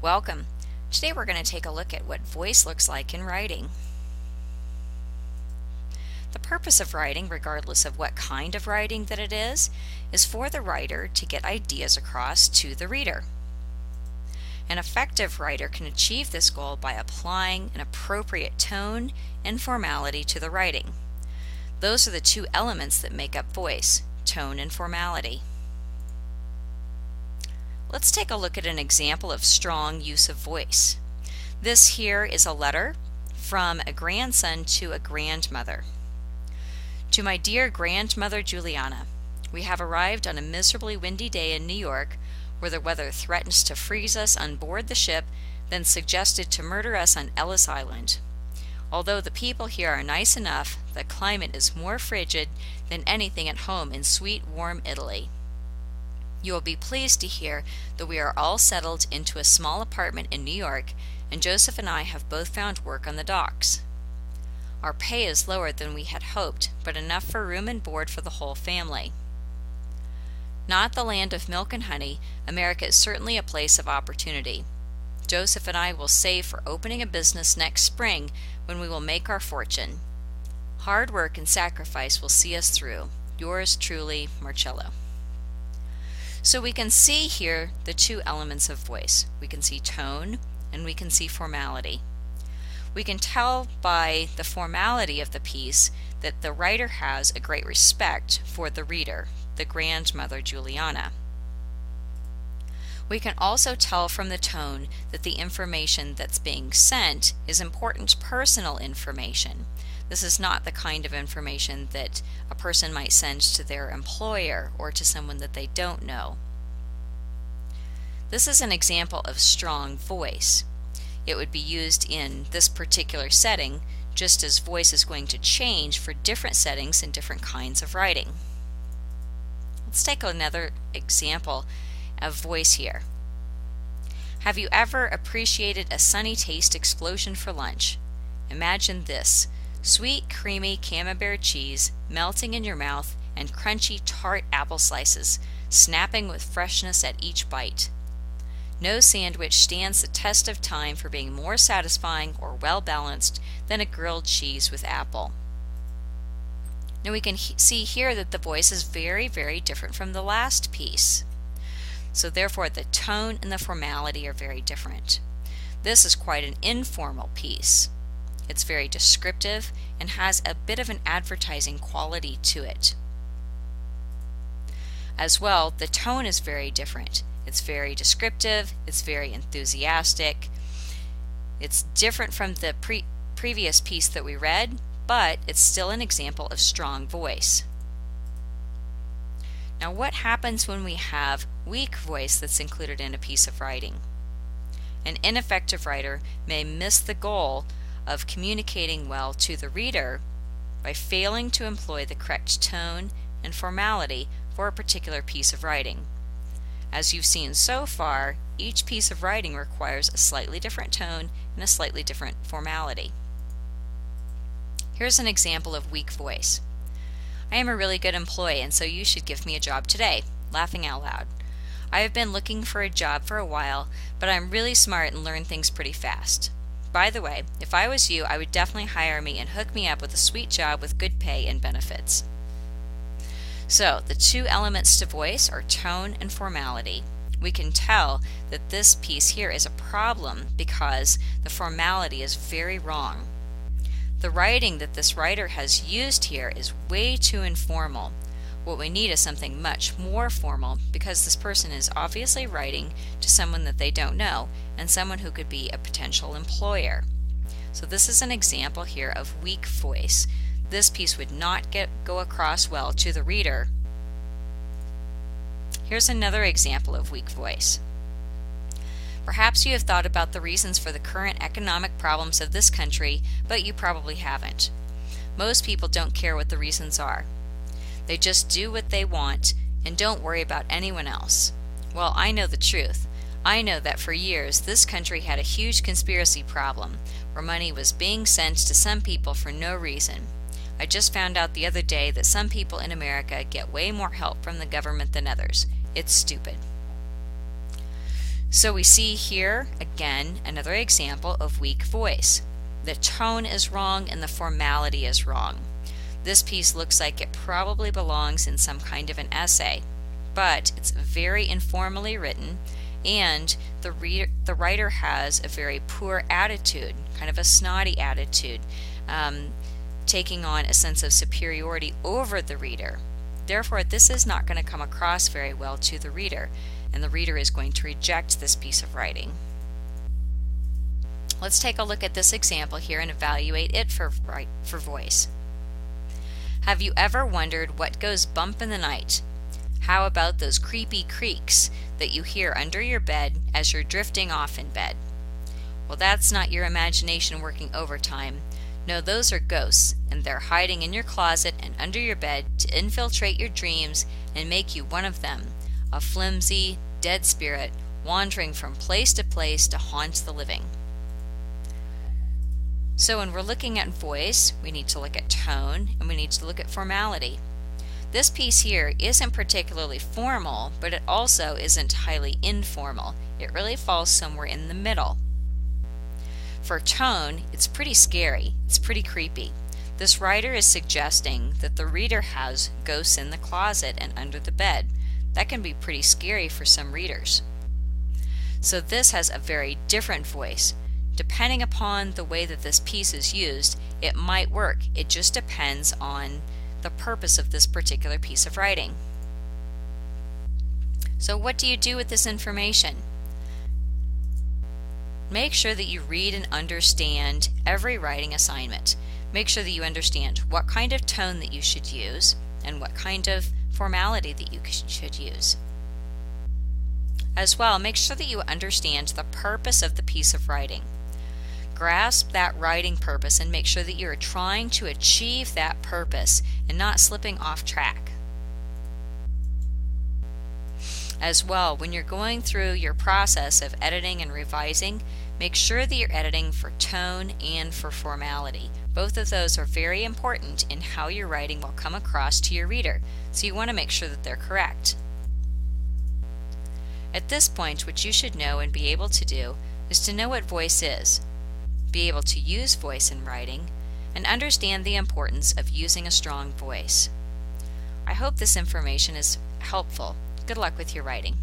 Welcome. Today we're going to take a look at what voice looks like in writing. The purpose of writing, regardless of what kind of writing that it is for the writer to get ideas across to the reader. An effective writer can achieve this goal by applying an appropriate tone and formality to the writing. Those are the two elements that make up voice, tone and formality. Let's take a look at an example of strong use of voice. This here is a letter from a grandson to a grandmother. To my dear grandmother Juliana, we have arrived on a miserably windy day in New York where the weather threatens to freeze us on board the ship, then suggested to murder us on Ellis Island. Although the people here are nice enough, the climate is more frigid than anything at home in sweet, warm Italy. You will be pleased to hear that we are all settled into a small apartment in New York, and Joseph and I have both found work on the docks. Our pay is lower than we had hoped, but enough for room and board for the whole family. Not the land of milk and honey, America is certainly a place of opportunity. Joseph and I will save for opening a business next spring when we will make our fortune. Hard work and sacrifice will see us through. Yours truly, Marcello. So we can see here the two elements of voice. We can see tone and we can see formality. We can tell by the formality of the piece that the writer has a great respect for the reader, the grandmother Juliana. We can also tell from the tone that the information that's being sent is important personal information. This is not the kind of information that a person might send to their employer or to someone that they don't know. This is an example of strong voice. It would be used in this particular setting, just as voice is going to change for different settings and different kinds of writing. Let's take another example of voice here. Have you ever appreciated a sunny taste explosion for lunch? Imagine this: sweet, creamy camembert cheese melting in your mouth and crunchy, tart apple slices snapping with freshness at each bite. No sandwich stands the test of time for being more satisfying or well-balanced than a grilled cheese with apple. Now we can see here that the voice is very, very different from the last piece. So therefore the tone and the formality are very different. This is quite an informal piece. It's very descriptive and has a bit of an advertising quality to it. As well, the tone is very different. It's very descriptive, it's very enthusiastic. It's different from the previous piece that we read, but it's still an example of strong voice. Now, what happens when we have weak voice that's included in a piece of writing? An ineffective writer may miss the goal of communicating well to the reader by failing to employ the correct tone and formality for a particular piece of writing. As you've seen so far, each piece of writing requires a slightly different tone and a slightly different formality. Here's an example of weak voice. I am a really good employee, and so you should give me a job today. Laughing out loud. I have been looking for a job for a while, but I'm really smart and learn things pretty fast. By the way, if I was you, I would definitely hire me and hook me up with a sweet job with good pay and benefits. So, the two elements to voice are tone and formality. We can tell that this piece here is a problem because the formality is very wrong. The writing that this writer has used here is way too informal. What we need is something much more formal because this person is obviously writing to someone that they don't know and someone who could be a potential employer. So this is an example here of weak voice. This piece would not go across well to the reader. Here's another example of weak voice. Perhaps you have thought about the reasons for the current economic problems of this country, but you probably haven't. Most people don't care what the reasons are. They just do what they want and don't worry about anyone else. Well, I know the truth. I know that for years this country had a huge conspiracy problem where money was being sent to some people for no reason. I just found out the other day that some people in America get way more help from the government than others. It's stupid. So we see here, again, another example of weak voice. The tone is wrong and the formality is wrong. This piece looks like it probably belongs in some kind of an essay, but it's very informally written, and the writer has a very poor attitude, kind of a snotty attitude, taking on a sense of superiority over the reader. Therefore, this is not going to come across very well to the reader, and the reader is going to reject this piece of writing. Let's take a look at this example here and evaluate it for voice. Have you ever wondered what goes bump in the night? How about those creepy creaks that you hear under your bed as you're drifting off in bed? Well, that's not your imagination working overtime. No, those are ghosts, and they're hiding in your closet and under your bed to infiltrate your dreams and make you one of them, a flimsy, dead spirit wandering from place to place to haunt the living. So when we're looking at voice, we need to look at tone and we need to look at formality. This piece here isn't particularly formal, but it also isn't highly informal. It really falls somewhere in the middle. For tone, it's pretty scary. It's pretty creepy. This writer is suggesting that the reader has ghosts in the closet and under the bed. That can be pretty scary for some readers. So this has a very different voice. Depending upon the way that this piece is used, it might work. It just depends on the purpose of this particular piece of writing. So what do you do with this information? Make sure that you read and understand every writing assignment. Make sure that you understand what kind of tone that you should use and what kind of formality that you should use. As well, make sure that you understand the purpose of the piece of writing. Grasp that writing purpose and make sure that you are trying to achieve that purpose and not slipping off track. As well, when you're going through your process of editing and revising, make sure that you're editing for tone and for formality. Both of those are very important in how your writing will come across to your reader, so you want to make sure that they're correct. At this point, what you should know and be able to do is to know what voice is, be able to use voice in writing, and understand the importance of using a strong voice. I hope this information is helpful. Good luck with your writing.